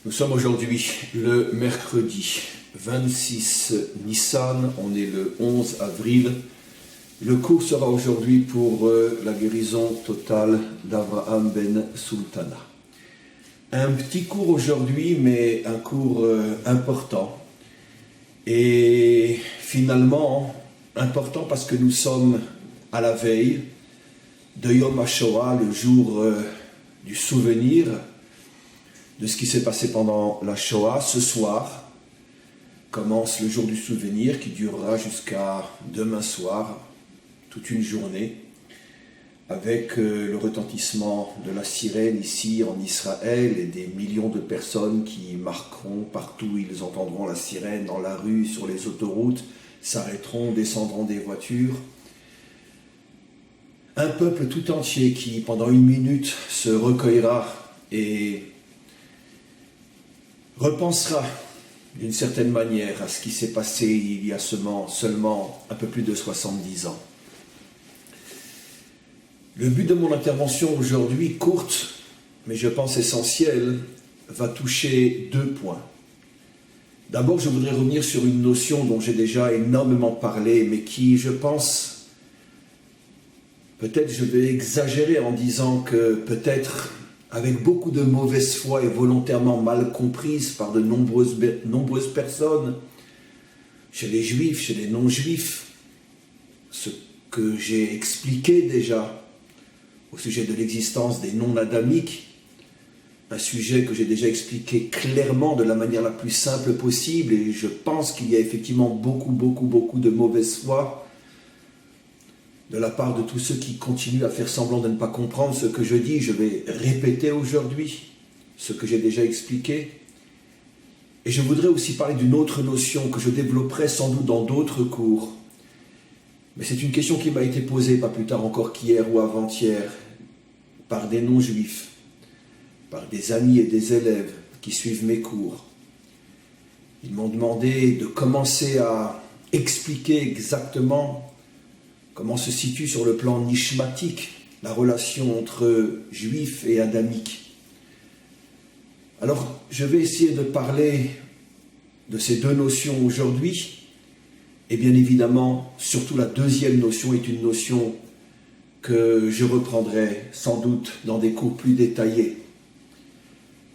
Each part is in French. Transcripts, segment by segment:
Nous sommes aujourd'hui le mercredi 26 Nissan, on est le 11 avril. Le cours sera aujourd'hui pour la guérison totale d'Abraham Ben Sultana. Un petit cours aujourd'hui, mais un cours important. Et finalement, important parce que nous sommes à la veille de Yom HaShoah, le jour du souvenir de ce qui s'est passé pendant la Shoah. Ce soir commence le jour du souvenir qui durera jusqu'à demain soir, toute une journée, avec le retentissement de la sirène ici en Israël et des millions de personnes qui marqueront partout où ils entendront la sirène, dans la rue, sur les autoroutes, s'arrêteront, descendront des voitures. Un peuple tout entier qui, pendant une minute, se recueillera et repensera d'une certaine manière à ce qui s'est passé il y a seulement un peu plus de 70 ans. Le but de mon intervention aujourd'hui, courte, mais je pense essentielle, va toucher deux points. D'abord, je voudrais revenir sur une notion dont j'ai déjà énormément parlé, mais qui, je pense, peut-être je vais exagérer en disant que peut-être avec beaucoup de mauvaise foi et volontairement mal comprise par de nombreuses personnes, chez les juifs, chez les non-juifs, ce que j'ai expliqué déjà au sujet de l'existence des non-adamiques, un sujet que j'ai déjà expliqué clairement de la manière la plus simple possible, et je pense qu'il y a effectivement beaucoup de mauvaise foi de la part de tous ceux qui continuent à faire semblant de ne pas comprendre ce que je dis. Je vais répéter aujourd'hui ce que j'ai déjà expliqué. Et je voudrais aussi parler d'une autre notion que je développerai sans doute dans d'autres cours. Mais c'est une question qui m'a été posée, pas plus tard encore qu'hier ou avant-hier, par des non-juifs, par des amis et des élèves qui suivent mes cours. Ils m'ont demandé de commencer à expliquer exactement comment se situe sur le plan nishmatique la relation entre juifs et adamiques. Alors, je vais essayer de parler de ces deux notions aujourd'hui, et bien évidemment, surtout la deuxième notion est une notion que je reprendrai sans doute dans des cours plus détaillés.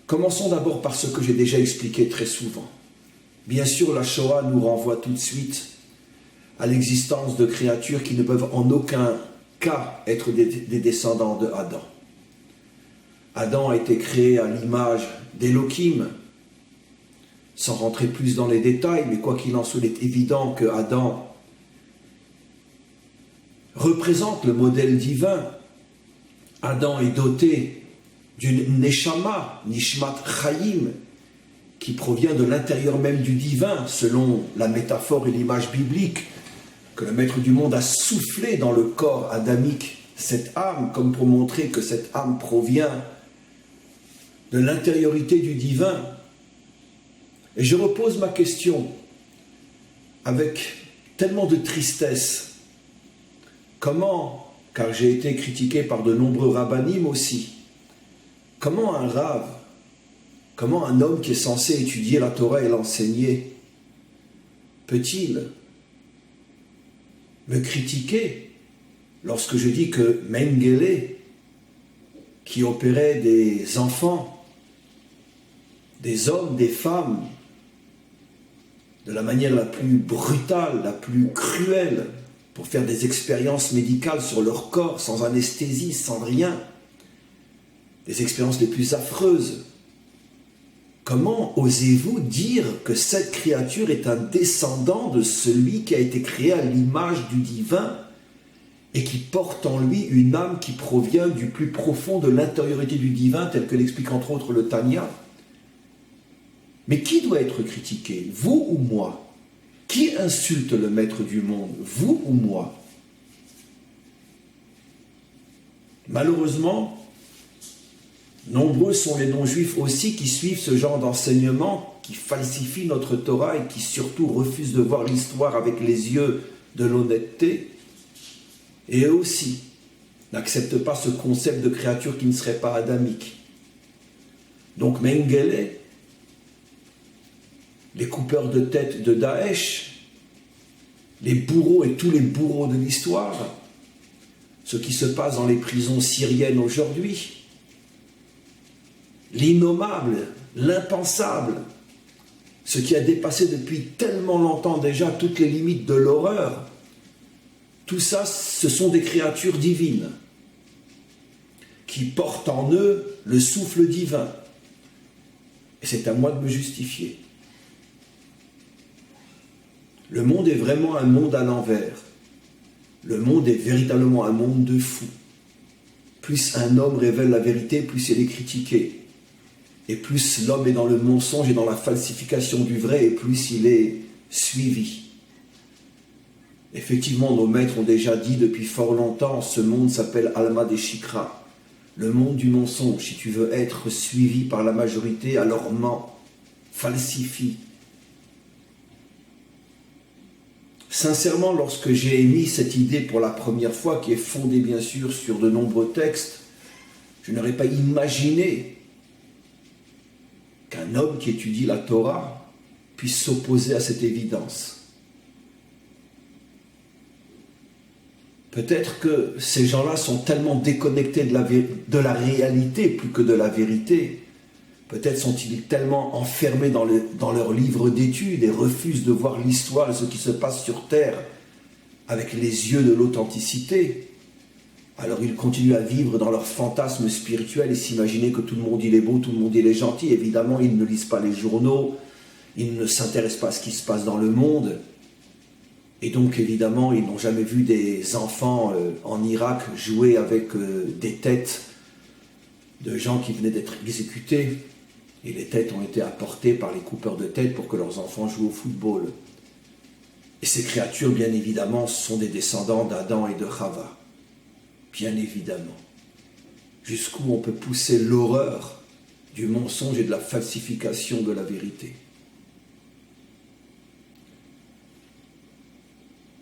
Commençons d'abord par ce que j'ai déjà expliqué très souvent. Bien sûr, la Shoah nous renvoie tout de suite à l'existence de créatures qui ne peuvent en aucun cas être des descendants de Adam. Adam a été créé à l'image d'Elohim. Sans rentrer plus dans les détails, mais quoi qu'il en soit, il est évident que Adam représente le modèle divin. Adam est doté d'une neshama, nishmat chayim, qui provient de l'intérieur même du divin, selon la métaphore et l'image biblique, que le maître du monde a soufflé dans le corps adamique cette âme, comme pour montrer que cette âme provient de l'intériorité du divin. Et je repose ma question avec tellement de tristesse. Comment, car j'ai été critiqué par de nombreux rabbinim aussi, comment un rave, comment un homme qui est censé étudier la Torah et l'enseigner, peut-il me critiquer lorsque je dis que Mengele, qui opérait des enfants, des hommes, des femmes, de la manière la plus brutale, la plus cruelle, pour faire des expériences médicales sur leur corps, sans anesthésie, sans rien, des expériences les plus affreuses. Comment osez-vous dire que cette créature est un descendant de celui qui a été créé à l'image du divin et qui porte en lui une âme qui provient du plus profond de l'intériorité du divin, tel que l'explique entre autres le Tanya? Mais qui doit être critiqué, vous ou moi? Qui insulte le maître du monde, vous ou moi? Malheureusement, nombreux sont les non-juifs aussi qui suivent ce genre d'enseignement, qui falsifient notre Torah et qui surtout refusent de voir l'histoire avec les yeux de l'honnêteté. Et eux aussi n'acceptent pas ce concept de créature qui ne serait pas adamique. Donc Mengele les coupeurs de tête de Daesh, les bourreaux et tous les bourreaux de l'histoire, ce qui se passe dans les prisons syriennes aujourd'hui, l'innommable, l'impensable, ce qui a dépassé depuis tellement longtemps déjà toutes les limites de l'horreur, tout ça, ce sont des créatures divines qui portent en eux le souffle divin. Et c'est à moi de me justifier. Le monde est vraiment un monde à l'envers. Le monde est véritablement un monde de fous. Plus un homme révèle la vérité, plus il est critiqué. Et plus l'homme est dans le mensonge et dans la falsification du vrai, et plus il est suivi. Effectivement, nos maîtres ont déjà dit depuis fort longtemps, ce monde s'appelle Alma des Shikra, le monde du mensonge. Si tu veux être suivi par la majorité, alors mens, falsifie. Sincèrement, lorsque j'ai émis cette idée pour la première fois, qui est fondée bien sûr sur de nombreux textes, je n'aurais pas imaginé qu'un homme qui étudie la Torah puisse s'opposer à cette évidence. Peut-être que ces gens-là sont tellement déconnectés de la réalité plus que de la vérité. Peut-être sont-ils tellement enfermés dans leur livre d'études et refusent de voir l'histoire et ce qui se passe sur Terre avec les yeux de l'authenticité. Alors ils continuent à vivre dans leur fantasme spirituel et s'imaginer que tout le monde il est beau, tout le monde il est gentil. Évidemment, ils ne lisent pas les journaux, ils ne s'intéressent pas à ce qui se passe dans le monde. Et donc, évidemment, ils n'ont jamais vu des enfants en Irak jouer avec des têtes de gens qui venaient d'être exécutés. Et les têtes ont été apportées par les coupeurs de têtes pour que leurs enfants jouent au football. Et ces créatures, bien évidemment, sont des descendants d'Adam et de Chava. Bien évidemment. Jusqu'où on peut pousser l'horreur du mensonge et de la falsification de la vérité.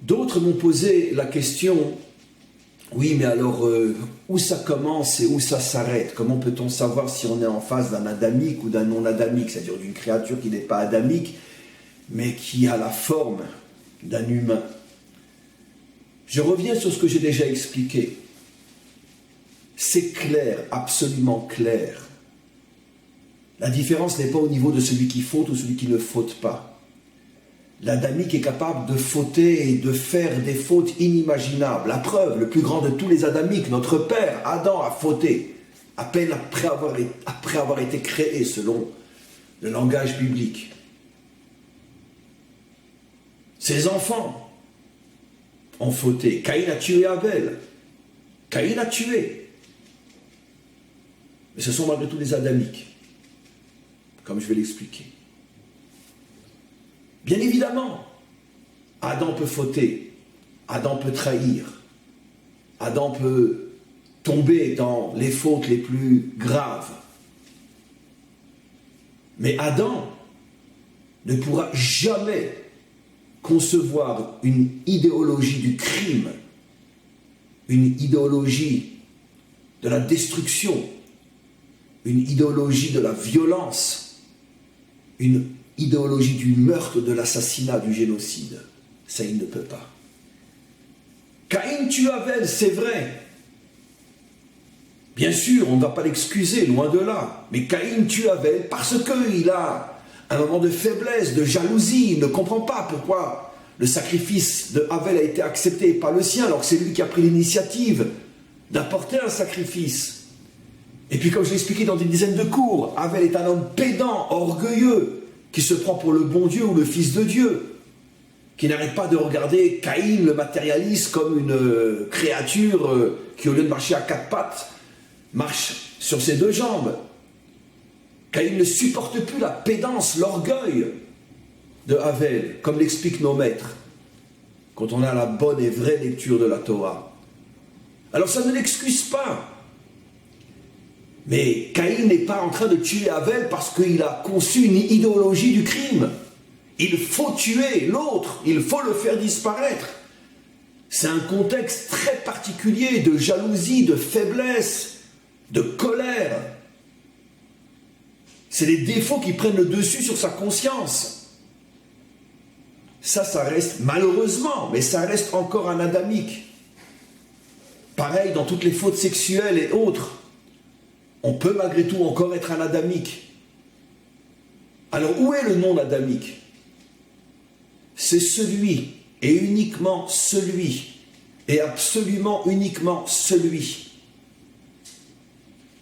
D'autres m'ont posé la question, oui, mais alors, où ça commence et où ça s'arrête? Comment peut-on savoir si on est en face d'un adamique ou d'un non-adamique, c'est-à-dire d'une créature qui n'est pas adamique, mais qui a la forme d'un humain? Je reviens sur ce que j'ai déjà expliqué. C'est clair, absolument clair. La différence n'est pas au niveau de celui qui faute ou celui qui ne faute pas. L'adamique est capable de fauter et de faire des fautes inimaginables. La preuve, le plus grand de tous les adamiques, notre père, Adam, a fauté, à peine après avoir été créé, selon le langage biblique. Ses enfants ont fauté. Caïn a tué Abel. Caïn a tué. Mais ce sont malgré tout les adamiques, comme je vais l'expliquer. Bien évidemment, Adam peut fauter, Adam peut trahir, Adam peut tomber dans les fautes les plus graves. Mais Adam ne pourra jamais concevoir une idéologie du crime, une idéologie de la destruction, une idéologie de la violence, une idéologie du meurtre, de l'assassinat, du génocide. Ça, il ne peut pas. Caïn tue Abel, c'est vrai. Bien sûr, on ne va pas l'excuser, loin de là. Mais Caïn tue Abel parce qu'il a un moment de faiblesse, de jalousie. Il ne comprend pas pourquoi le sacrifice de Abel a été accepté et pas le sien, alors que c'est lui qui a pris l'initiative d'apporter un sacrifice. Et puis, comme je l'ai expliqué dans une dizaine de cours, Abel est un homme pédant, orgueilleux, qui se prend pour le bon Dieu ou le Fils de Dieu, qui n'arrête pas de regarder Caïn, le matérialiste, comme une créature qui, au lieu de marcher à quatre pattes, marche sur ses deux jambes. Caïn ne supporte plus la pédance, l'orgueil de Abel, comme l'expliquent nos maîtres, quand on a la bonne et vraie lecture de la Torah. Alors ça ne l'excuse pas. Mais Caïn n'est pas en train de tuer Abel parce qu'il a conçu une idéologie du crime. Il faut tuer l'autre, il faut le faire disparaître. C'est un contexte très particulier de jalousie, de faiblesse, de colère. C'est les défauts qui prennent le dessus sur sa conscience. ça reste, malheureusement, mais ça reste encore un adamique. Pareil dans toutes les fautes sexuelles et autres. On peut malgré tout encore être un adamique. Alors où est le non adamique? C'est celui, et uniquement celui, et absolument uniquement celui,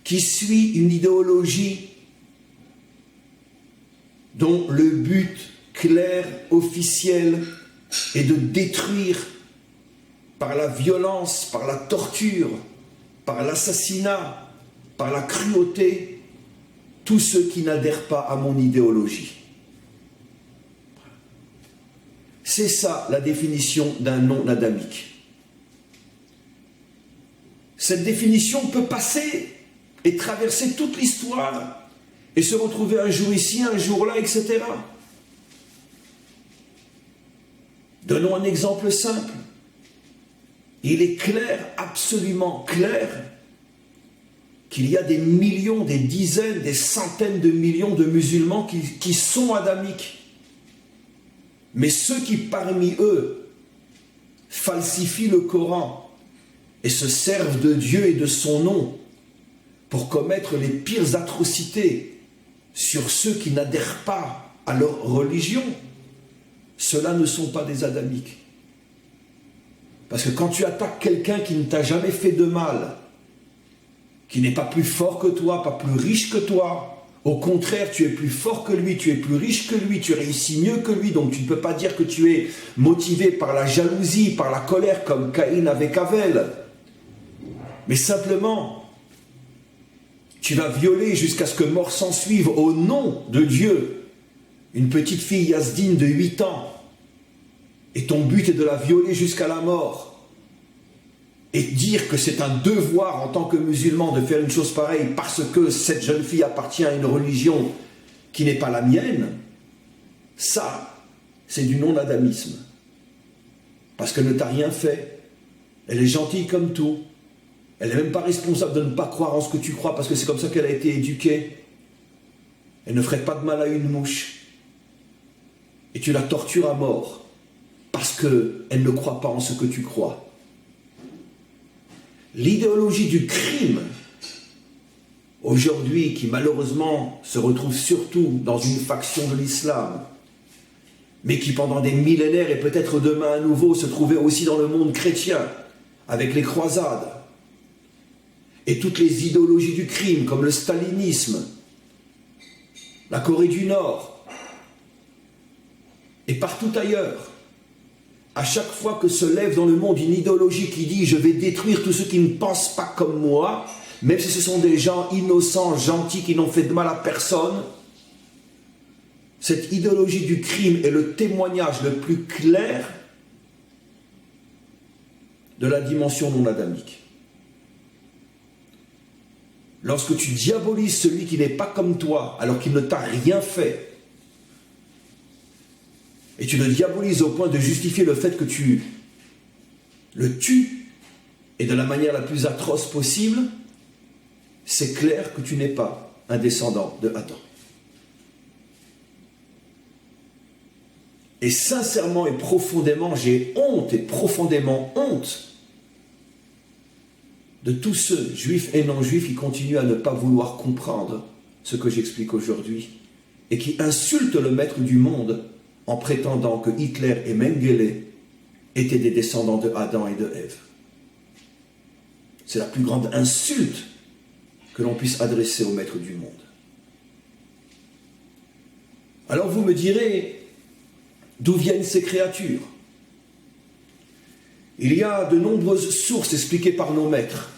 qui suit une idéologie dont le but clair, officiel, est de détruire par la violence, par la torture, par l'assassinat, par la cruauté, tous ceux qui n'adhèrent pas à mon idéologie. C'est ça la définition d'un non-adamique. Cette définition peut passer et traverser toute l'histoire et se retrouver un jour ici, un jour là, etc. Donnons un exemple simple. Il est clair, absolument clair, qu'il y a des millions, des dizaines, des centaines de millions de musulmans qui sont adamiques. Mais ceux qui parmi eux falsifient le Coran et se servent de Dieu et de son nom pour commettre les pires atrocités sur ceux qui n'adhèrent pas à leur religion, ceux-là ne sont pas des adamiques. Parce que quand tu attaques quelqu'un qui ne t'a jamais fait de mal, qui n'est pas plus fort que toi, pas plus riche que toi, au contraire, tu es plus fort que lui, tu es plus riche que lui, tu réussis mieux que lui, donc tu ne peux pas dire que tu es motivé par la jalousie, par la colère, comme Caïn avec Abel. Mais simplement, tu vas violer jusqu'à ce que mort s'en suive au nom de Dieu une petite fille Yazdine de 8 ans, et ton but est de la violer jusqu'à la mort, et dire que c'est un devoir en tant que musulman de faire une chose pareille parce que cette jeune fille appartient à une religion qui n'est pas la mienne, ça, c'est du non-adamisme. Parce qu'elle ne t'a rien fait. Elle est gentille comme tout. Elle n'est même pas responsable de ne pas croire en ce que tu crois parce que c'est comme ça qu'elle a été éduquée. Elle ne ferait pas de mal à une mouche. Et tu la tortures à mort parce qu'elle ne croit pas en ce que tu crois. L'idéologie du crime, aujourd'hui, qui malheureusement se retrouve surtout dans une faction de l'islam, mais qui pendant des millénaires et peut-être demain à nouveau se trouvait aussi dans le monde chrétien, avec les croisades, et toutes les idéologies du crime, comme le stalinisme, la Corée du Nord, et partout ailleurs. À chaque fois que se lève dans le monde une idéologie qui dit « je vais détruire tous ceux qui ne pensent pas comme moi », même si ce sont des gens innocents, gentils, qui n'ont fait de mal à personne, cette idéologie du crime est le témoignage le plus clair de la dimension non adamique. Lorsque tu diabolises celui qui n'est pas comme toi, alors qu'il ne t'a rien fait, et tu le diabolises au point de justifier le fait que tu le tues, et de la manière la plus atroce possible, c'est clair que tu n'es pas un descendant de Adam. Et sincèrement et profondément, j'ai honte et profondément honte de tous ceux, juifs et non-juifs, qui continuent à ne pas vouloir comprendre ce que j'explique aujourd'hui et qui insultent le maître du monde en prétendant que Hitler et Mengele étaient des descendants de Adam et de Ève. C'est la plus grande insulte que l'on puisse adresser au maître du monde. Alors vous me direz, d'où viennent ces créatures? Il y a de nombreuses sources expliquées par nos maîtres.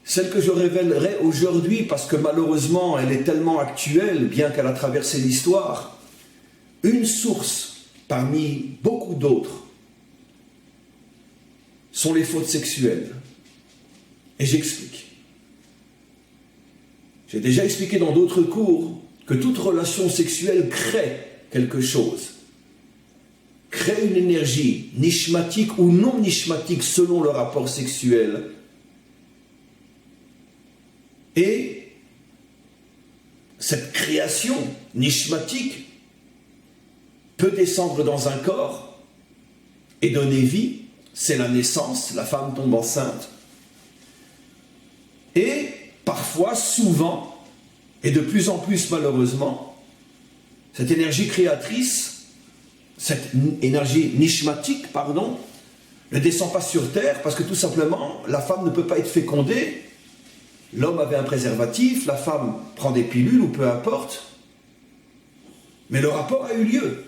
Celle que je révélerai aujourd'hui, parce que malheureusement elle est tellement actuelle, bien qu'elle a traversé l'histoire, une source parmi beaucoup d'autres sont les fautes sexuelles. Et j'explique. J'ai déjà expliqué dans d'autres cours que toute relation sexuelle crée quelque chose, crée une énergie nishmatique ou non nishmatique selon le rapport sexuel. Et cette création nishmatique peut descendre dans un corps et donner vie, c'est la naissance, la femme tombe enceinte. Et parfois, souvent, et de plus en plus malheureusement, cette énergie créatrice, cette énergie nishmatique, pardon, ne descend pas sur terre parce que tout simplement, la femme ne peut pas être fécondée. L'homme avait un préservatif, la femme prend des pilules ou peu importe. Mais le rapport a eu lieu.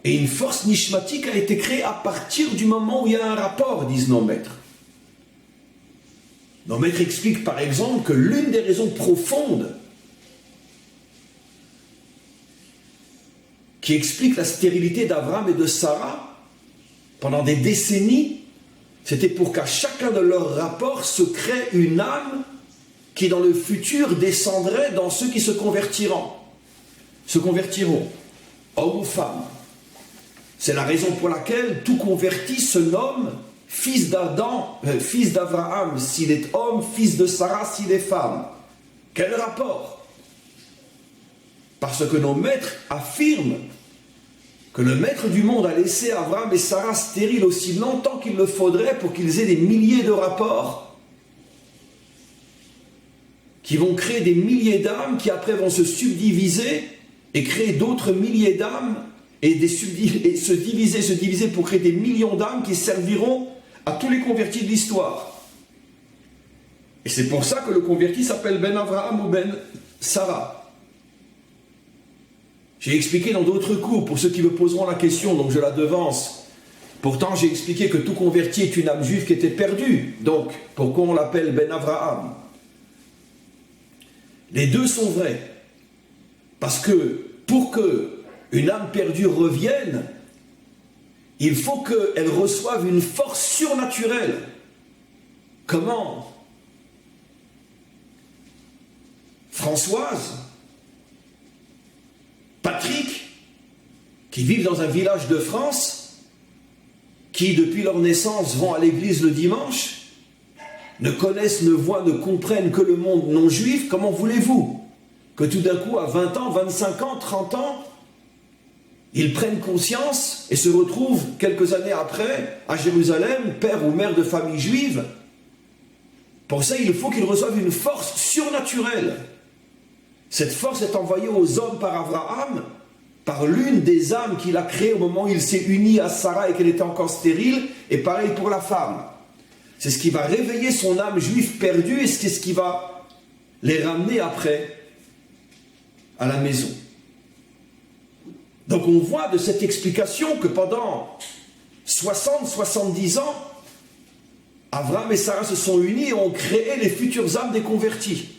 Et une force nishmatique a été créée à partir du moment où il y a un rapport, disent nos maîtres. Nos maîtres expliquent par exemple que l'une des raisons profondes qui explique la stérilité d'Abraham et de Sarah pendant des décennies, c'était pour qu'à chacun de leurs rapports se crée une âme qui dans le futur descendrait dans ceux qui se convertiront, hommes ou femmes. C'est la raison pour laquelle tout converti se nomme fils d'Adam, fils d'Abraham s'il est homme, fils de Sarah s'il est femme. Quel rapport? Parce que nos maîtres affirment que le maître du monde a laissé Abraham et Sarah stériles aussi longtemps qu'il le faudrait pour qu'ils aient des milliers de rapports qui vont créer des milliers d'âmes qui après vont se subdiviser et créer d'autres milliers d'âmes et se diviser pour créer des millions d'âmes qui serviront à tous les convertis de l'histoire. Et c'est pour ça que le converti s'appelle Ben Abraham ou Ben Sarah. J'ai expliqué dans d'autres cours, pour ceux qui me poseront la question, donc je la devance. Pourtant, j'ai expliqué que tout converti est une âme juive qui était perdue. Donc, pourquoi on l'appelle Ben Abraham? Les deux sont vrais. Parce que, pour que une âme perdue revienne, il faut qu'elle reçoive une force surnaturelle. Comment? Françoise, Patrick, qui vivent dans un village de France, qui depuis leur naissance vont à l'église le dimanche, ne connaissent, ne voient, ne comprennent que le monde non juif, comment voulez-vous que tout d'un coup, à 20 ans, 25 ans, 30 ans, ils prennent conscience et se retrouvent quelques années après à Jérusalem, père ou mère de famille juive? Pour ça, il faut qu'ils reçoivent une force surnaturelle. Cette force est envoyée aux hommes par Abraham, par l'une des âmes qu'il a créées au moment où il s'est uni à Sarah et qu'elle était encore stérile, et pareil pour la femme. C'est ce qui va réveiller son âme juive perdue et c'est ce qui va les ramener après à la maison. Donc on voit de cette explication que pendant 60-70 ans, Abraham et Sarah se sont unis et ont créé les futures âmes des convertis.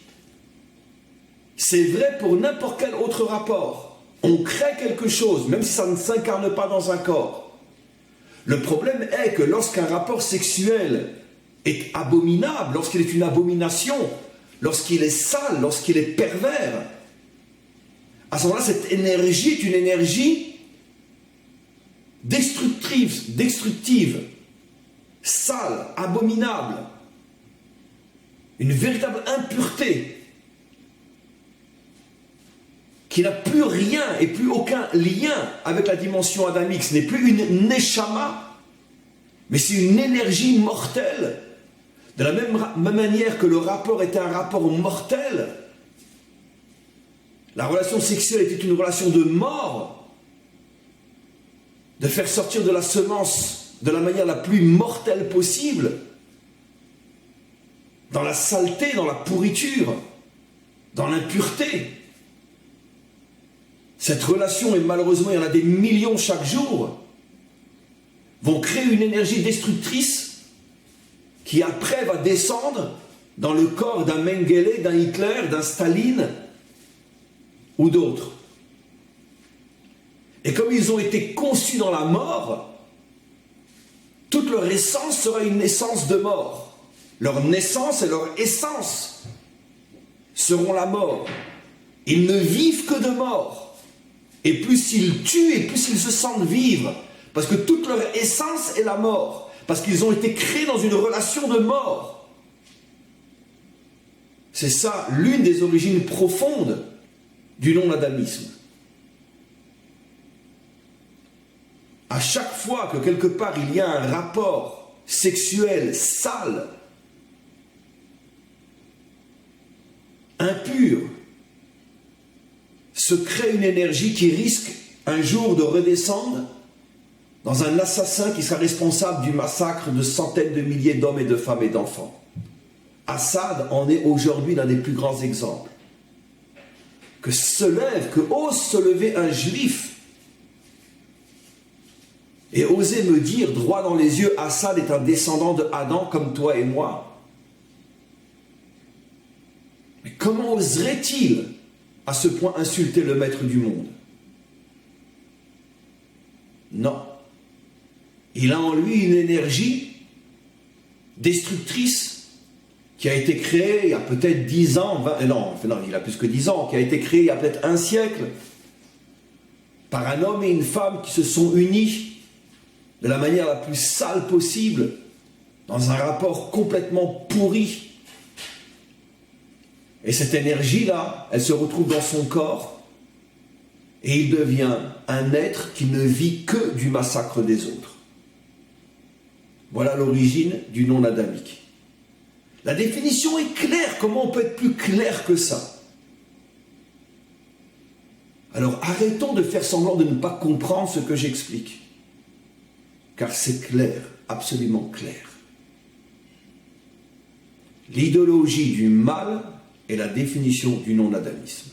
C'est vrai pour n'importe quel autre rapport. On crée quelque chose, même si ça ne s'incarne pas dans un corps. Le problème est que lorsqu'un rapport sexuel est abominable, lorsqu'il est une abomination, lorsqu'il est sale, lorsqu'il est pervers, à ce moment-là, cette énergie est une énergie destructive, sale, abominable, une véritable impureté qui n'a plus rien et plus aucun lien avec la dimension adamique. Ce n'est plus une neshama, mais c'est une énergie mortelle. De la même manière que le rapport était un rapport mortel, la relation sexuelle était une relation de mort, de faire sortir de la semence de la manière la plus mortelle possible, dans la saleté, dans la pourriture, dans l'impureté. Cette relation, et malheureusement il y en a des millions chaque jour, vont créer une énergie destructrice qui après va descendre dans le corps d'un Mengele, d'un Hitler, d'un Staline ou d'autres. Et comme ils ont été conçus dans la mort, toute leur essence sera une essence de mort. Leur naissance et leur essence seront la mort. Ils ne vivent que de mort. Et plus ils tuent, et plus ils se sentent vivre. Parce que toute leur essence est la mort. Parce qu'ils ont été créés dans une relation de mort. C'est ça, l'une des origines profondes du non-adamisme. à chaque fois que quelque part il y a un rapport sexuel sale, impur, se crée une énergie qui risque un jour de redescendre dans un assassin qui sera responsable du massacre de centaines de milliers d'hommes et de femmes et d'enfants. Assad en est aujourd'hui l'un des plus grands exemples. Que ose se lever un juif et oser me dire droit dans les yeux, Assad est un descendant de Adam comme toi et moi. Mais comment oserait-il à ce point insulter le maître du monde? Non. Il a en lui une énergie destructrice qui a été créée il y a peut-être 10 ans, 20, non, il a plus que 10 ans, qui a été créée il y a peut-être un siècle, par un homme et une femme qui se sont unis de la manière la plus sale possible, dans un rapport complètement pourri. Et cette énergie-là, elle se retrouve dans son corps, et il devient un être qui ne vit que du massacre des autres. Voilà l'origine du non adamique. La définition est claire. Comment on peut être plus clair que ça? Alors arrêtons de faire semblant de ne pas comprendre ce que j'explique. Car c'est clair, absolument clair. L'idéologie du mal est la définition du non-adamisme.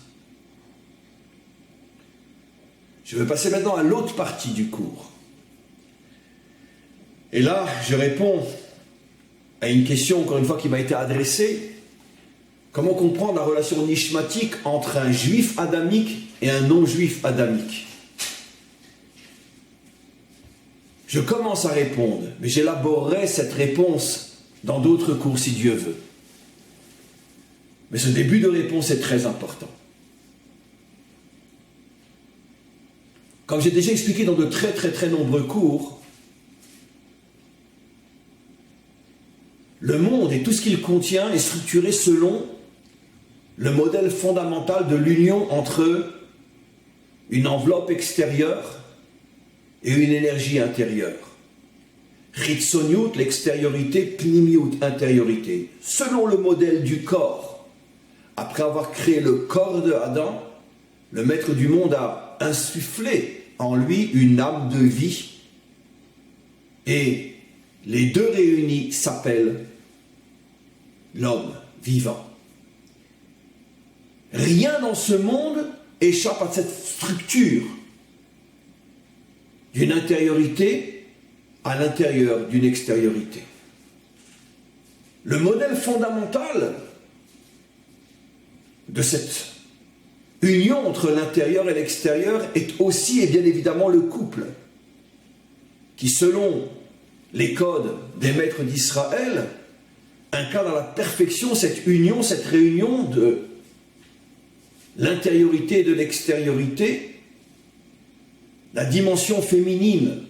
Je vais passer maintenant à l'autre partie du cours. Et là, je réponds à une question, encore une fois, qui m'a été adressée. Comment comprendre la relation nishmatique entre un juif adamique et un non-juif adamique? Je commence à répondre, mais j'élaborerai cette réponse dans d'autres cours si Dieu veut. Mais ce début de réponse est très important. Comme j'ai déjà expliqué dans de très nombreux cours, le monde et tout ce qu'il contient est structuré selon le modèle fondamental de l'union entre une enveloppe extérieure et une énergie intérieure. Chitzoniut, l'extériorité, pnimiut, intériorité. Selon le modèle du corps, après avoir créé le corps de Adam, le maître du monde a insufflé en lui une âme de vie. Et les deux réunis s'appellent l'homme vivant. Rien dans ce monde échappe à cette structure d'une intériorité à l'intérieur d'une extériorité. Le modèle fondamental de cette union entre l'intérieur et l'extérieur est aussi et bien évidemment le couple, qui selon les codes des maîtres d'Israël incarne à la perfection cette union, cette réunion de l'intériorité et de l'extériorité, la dimension féminine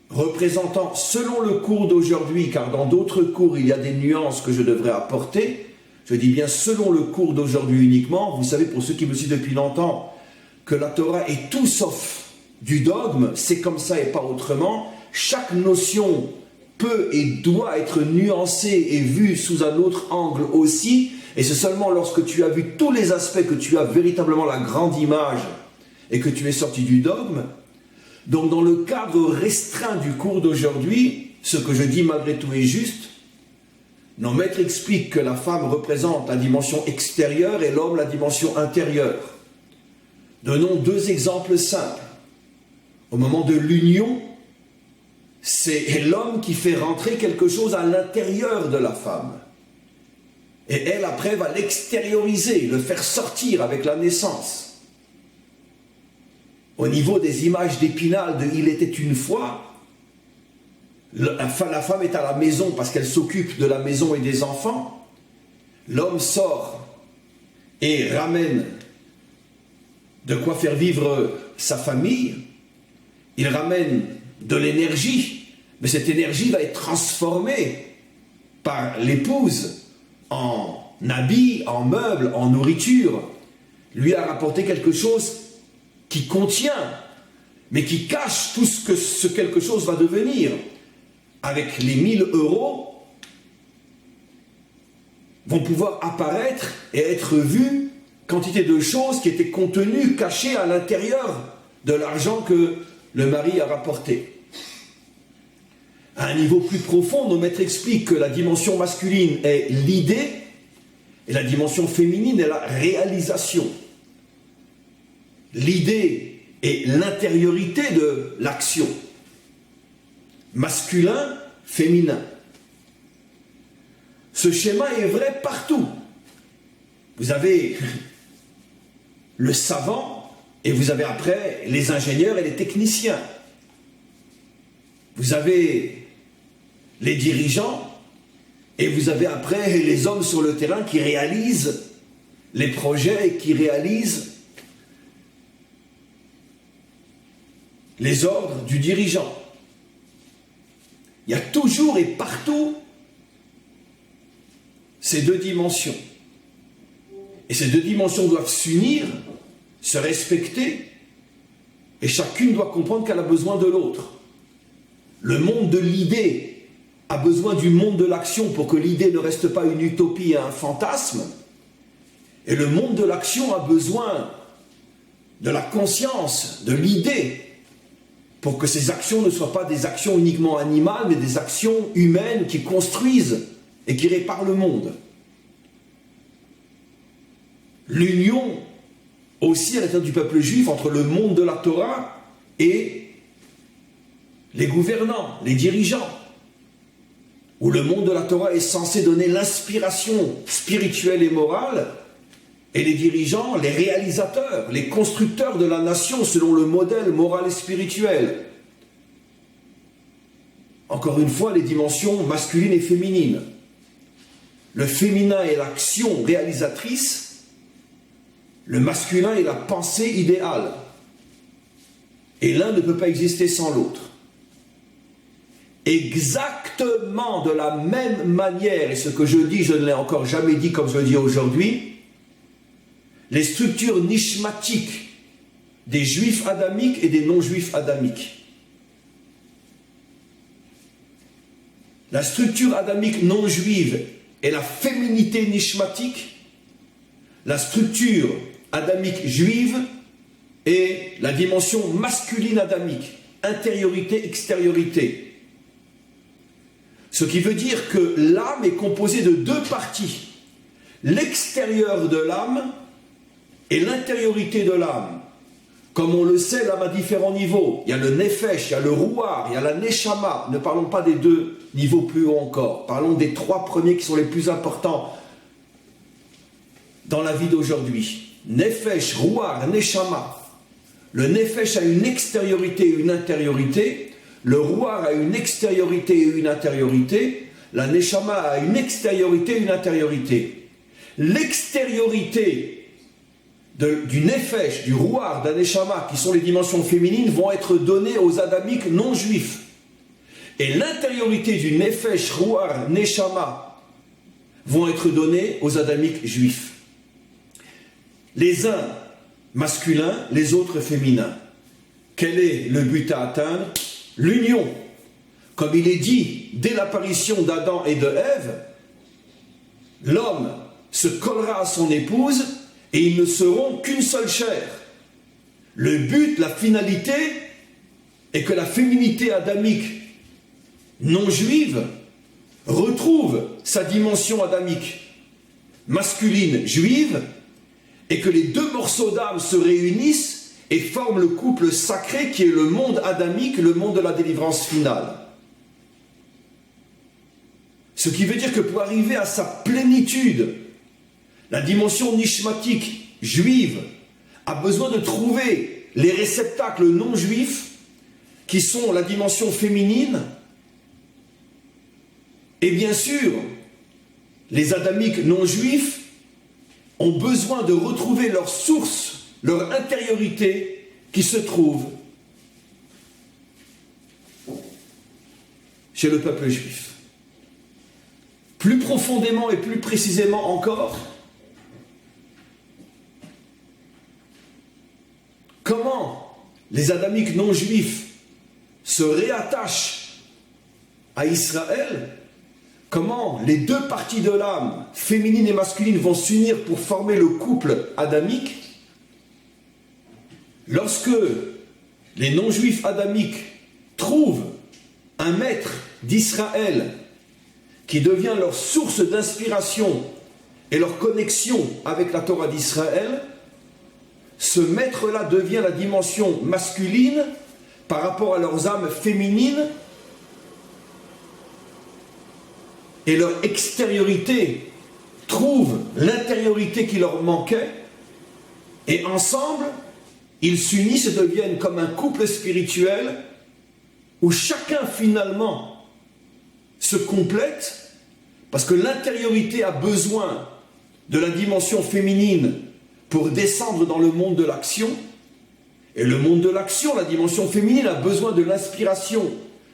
représentant, selon le cours d'aujourd'hui, car dans d'autres cours il y a des nuances que je devrais apporter, je dis bien selon le cours d'aujourd'hui uniquement. Vous savez, pour ceux qui me suivent depuis longtemps, que la Torah est tout sauf du dogme, c'est comme ça et pas autrement. Chaque notion peut et doit être nuancée et vue sous un autre angle aussi, et c'est seulement lorsque tu as vu tous les aspects que tu as véritablement la grande image et que tu es sorti du dogme. Donc dans le cadre restreint du cours d'aujourd'hui, ce que je dis malgré tout est juste. Nos maîtres expliquent que la femme représente la dimension extérieure et l'homme la dimension intérieure. Donnons deux exemples simples. Au moment de l'union, c'est l'homme qui fait rentrer quelque chose à l'intérieur de la femme. Et elle, après, va l'extérioriser, le faire sortir avec la naissance. Au niveau des images d'Épinal de « Il était une fois », la femme est à la maison parce qu'elle s'occupe de la maison et des enfants. L'homme sort et ramène de quoi faire vivre sa famille. Il ramène de l'énergie, mais cette énergie va être transformée par l'épouse en habits, en meubles, en nourriture. Lui a rapporté quelque chose qui contient mais qui cache tout ce que ce quelque chose va devenir. Avec les 1000 euros, vont pouvoir apparaître et être vues quantité de choses qui étaient contenues, cachées à l'intérieur de l'argent que le mari a rapporté. À un niveau plus profond, nos maîtres expliquent que la dimension masculine est l'idée et la dimension féminine est la réalisation. L'idée est l'intériorité de l'action. Masculin, féminin. Ce schéma est vrai partout. Vous avez le savant et vous avez après les ingénieurs et les techniciens. Vous avez les dirigeants et vous avez après les hommes sur le terrain qui réalisent les projets et qui réalisent les ordres du dirigeant. Il y a toujours et partout ces deux dimensions. Et ces deux dimensions doivent s'unir, se respecter, et chacune doit comprendre qu'elle a besoin de l'autre. Le monde de l'idée a besoin du monde de l'action pour que l'idée ne reste pas une utopie et un fantasme. Et le monde de l'action a besoin de la conscience, de l'idée, pour que ces actions ne soient pas des actions uniquement animales, mais des actions humaines qui construisent et qui réparent le monde. L'union aussi à l'intérieur du peuple juif entre le monde de la Torah et les gouvernants, les dirigeants, où le monde de la Torah est censé donner l'inspiration spirituelle et morale, et les dirigeants, les réalisateurs, les constructeurs de la nation selon le modèle moral et spirituel. Encore une fois, les dimensions masculines et féminines. Le féminin est l'action réalisatrice, le masculin est la pensée idéale. Et l'un ne peut pas exister sans l'autre. Exactement de la même manière, et ce que je dis, je ne l'ai encore jamais dit comme je le dis aujourd'hui, les structures nishmatiques des juifs adamiques et des non-juifs adamiques. La structure adamique non-juive est la féminité nishmatique, la structure adamique juive est la dimension masculine adamique, intériorité, extériorité. Ce qui veut dire que l'âme est composée de deux parties. L'extérieur de l'âme et l'intériorité de l'âme. Comme on le sait, l'âme à différents niveaux. Il y a le nefesh, il y a le rouar, il y a la neshama. Ne parlons pas des deux niveaux plus hauts encore. Parlons des trois premiers qui sont les plus importants dans la vie d'aujourd'hui. Nefesh, rouar, neshama. Le nefesh a une extériorité et une intériorité. Le rouar a une extériorité et une intériorité. La neshama a une extériorité et une intériorité. L'extériorité du nefesh, du rouar, d'un neshama, qui sont les dimensions féminines, vont être données aux adamiques non juifs. Et l'intériorité du nefesh, rouar, neshama vont être données aux adamiques juifs. Les uns masculins, les autres féminins. Quel est le but à atteindre? L'union. Comme il est dit dès l'apparition d'Adam et de Ève, l'homme se collera à son épouse et ils ne seront qu'une seule chair. Le but, la finalité, est que la féminité adamique non juive retrouve sa dimension adamique masculine juive et que les deux morceaux d'âme se réunissent et forment le couple sacré qui est le monde adamique, le monde de la délivrance finale. Ce qui veut dire que pour arriver à sa plénitude, la dimension nishmatique juive a besoin de trouver les réceptacles non juifs qui sont la dimension féminine et bien sûr les adamiques non juifs ont besoin de retrouver leur source, leur intériorité qui se trouve chez le peuple juif. Plus profondément et plus précisément encore, comment les adamiques non juifs se réattachent à Israël, comment les deux parties de l'âme, féminine et masculine, vont s'unir pour former le couple adamique. Lorsque les non-juifs adamiques trouvent un maître d'Israël qui devient leur source d'inspiration et leur connexion avec la Torah d'Israël, ce maître-là devient la dimension masculine par rapport à leurs âmes féminines, et leur extériorité trouve l'intériorité qui leur manquait, et ensemble, ils s'unissent et deviennent comme un couple spirituel où chacun finalement se complète, parce que l'intériorité a besoin de la dimension féminine pour descendre dans le monde de l'action, et le monde de l'action, la dimension féminine, a besoin de l'inspiration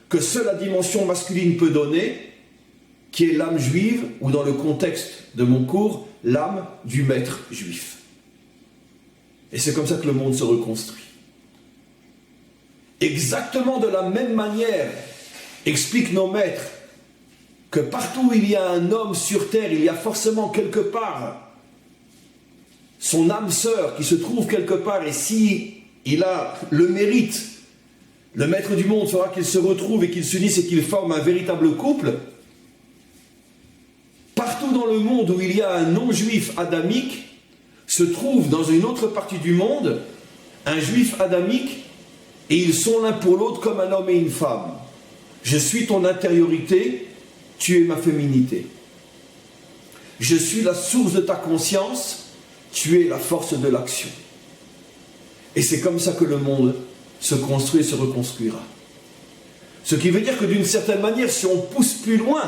que seule la dimension masculine peut donner, qui est l'âme juive, ou dans le contexte de mon cours, l'âme du maître juif. Et c'est comme ça que le monde se reconstruit. Exactement de la même manière, expliquent nos maîtres, que partout où il y a un homme sur terre, il y a forcément quelque part son âme sœur qui se trouve quelque part, et si il a le mérite, le maître du monde fera qu'ils se retrouvent et qu'ils s'unissent et qu'ils forment un véritable couple. Partout dans le monde où il y a un non-juif adamique, se trouve dans une autre partie du monde un juif adamique, et ils sont l'un pour l'autre comme un homme et une femme. Je suis ton intériorité, tu es ma féminité. Je suis la source de ta conscience, tu es la force de l'action. Et c'est comme ça que le monde se construit et se reconstruira. Ce qui veut dire que d'une certaine manière, si on pousse plus loin,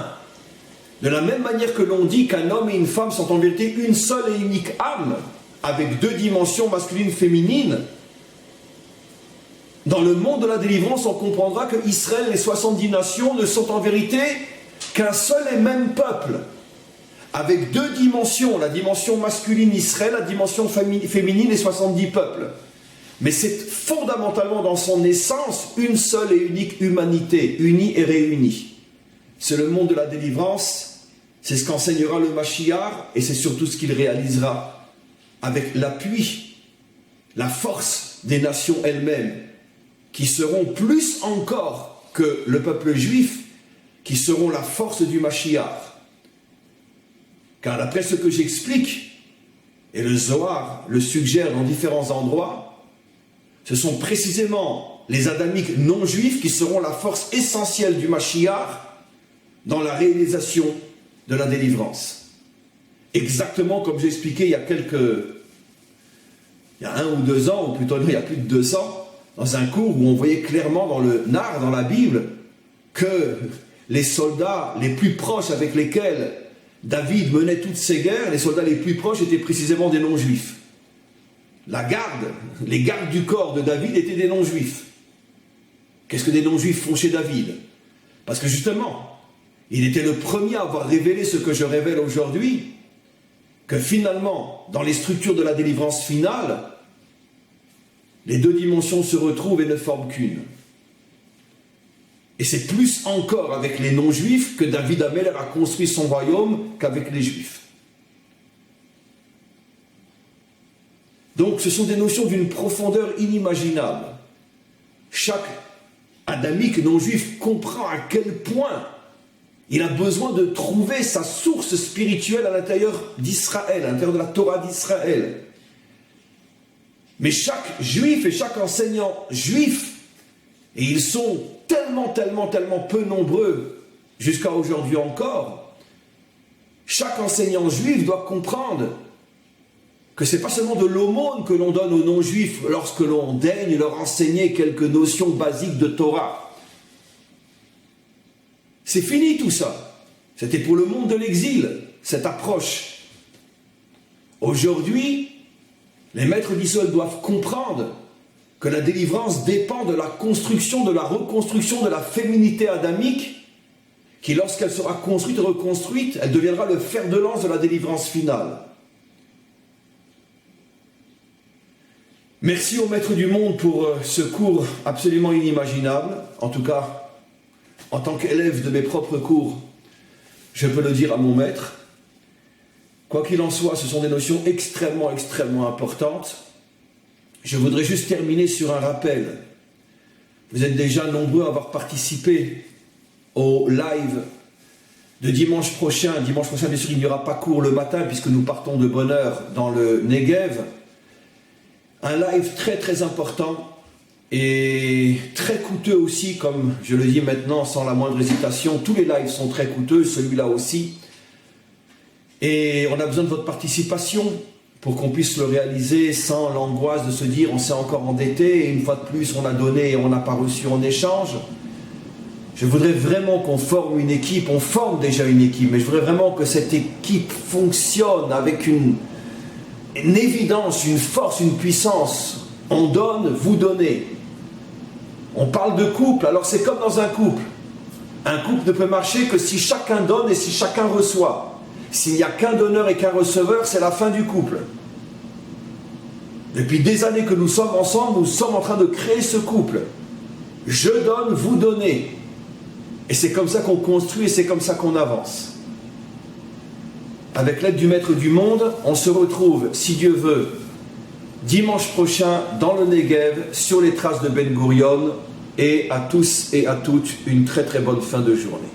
de la même manière que l'on dit qu'un homme et une femme sont en vérité une seule et unique âme, avec deux dimensions masculines et féminines, dans le monde de la délivrance, on comprendra que Israël, les 70 nations, ne sont en vérité qu'un seul et même peuple, avec deux dimensions, la dimension masculine Israël, la dimension féminine, les 70 peuples. Mais c'est fondamentalement dans son essence une seule et unique humanité, unie et réunie. C'est le monde de la délivrance, c'est ce qu'enseignera le Mashiach, et c'est surtout ce qu'il réalisera avec l'appui, la force des nations elles-mêmes, qui seront plus encore que le peuple juif, qui seront la force du Mashiach. Car d'après ce que j'explique, et le Zohar le suggère dans différents endroits, ce sont précisément les adamiques non-juifs qui seront la force essentielle du Mashiach dans la réalisation de la délivrance. Exactement comme j'ai expliqué il y a 1 ou 2 ans, ou plutôt il y a plus de 200, dans un cours où on voyait clairement dans le Nar, dans la Bible, que les soldats les plus proches avec lesquels David menait toutes ses guerres, les soldats les plus proches étaient précisément des non-juifs. La garde, les gardes du corps de David étaient des non-juifs. Qu'est-ce que des non-juifs font chez David? Parce que justement, il était le premier à avoir révélé ce que je révèle aujourd'hui, que finalement, dans les structures de la délivrance finale, les deux dimensions se retrouvent et ne forment qu'une. Et c'est plus encore avec les non-juifs que David Ameller a construit son royaume qu'avec les juifs. Donc ce sont des notions d'une profondeur inimaginable. Chaque adamique non-juif comprend à quel point il a besoin de trouver sa source spirituelle à l'intérieur d'Israël, à l'intérieur de la Torah d'Israël. Mais chaque juif et chaque enseignant juif, et ils sont tellement peu nombreux jusqu'à aujourd'hui encore, chaque enseignant juif doit comprendre que ce n'est pas seulement de l'aumône que l'on donne aux non-juifs lorsque l'on daigne leur enseigner quelques notions basiques de Torah. C'est fini tout ça. C'était pour le monde de l'exil, cette approche. Aujourd'hui, les maîtres d'Israël doivent comprendre que la délivrance dépend de la construction, de la reconstruction de la féminité adamique, qui lorsqu'elle sera construite et reconstruite, elle deviendra le fer de lance de la délivrance finale. Merci au Maître du Monde pour ce cours absolument inimaginable. En tout cas, en tant qu'élève de mes propres cours, je peux le dire à mon maître. Quoi qu'il en soit, ce sont des notions extrêmement importantes. Je voudrais juste terminer sur un rappel. Vous êtes déjà nombreux à avoir participé au live de dimanche prochain. Dimanche prochain, bien sûr, il n'y aura pas cours le matin puisque nous partons de bonne heure dans le Negev. Un live très important et très coûteux aussi, comme je le dis maintenant sans la moindre hésitation. Tous les lives sont très coûteux, celui-là aussi. Et on a besoin de votre participation pour qu'on puisse le réaliser sans l'angoisse de se dire on s'est encore endetté et une fois de plus on a donné et on n'a pas reçu en échange. Je voudrais vraiment qu'on forme une équipe, on forme déjà une équipe, mais je voudrais vraiment que cette équipe fonctionne avec une évidence, une force, une puissance. On donne, vous donnez. On parle de couple, alors c'est comme dans un couple. Un couple ne peut marcher que si chacun donne et si chacun reçoit. S'il n'y a qu'un donneur et qu'un receveur, c'est la fin du couple. Depuis des années que nous sommes ensemble, nous sommes en train de créer ce couple. Je donne, vous donnez. Et c'est comme ça qu'on construit et c'est comme ça qu'on avance. Avec l'aide du Maître du Monde, on se retrouve, si Dieu veut, dimanche prochain dans le Negev, sur les traces de Ben Gurion. Et à tous et à toutes, une très bonne fin de journée.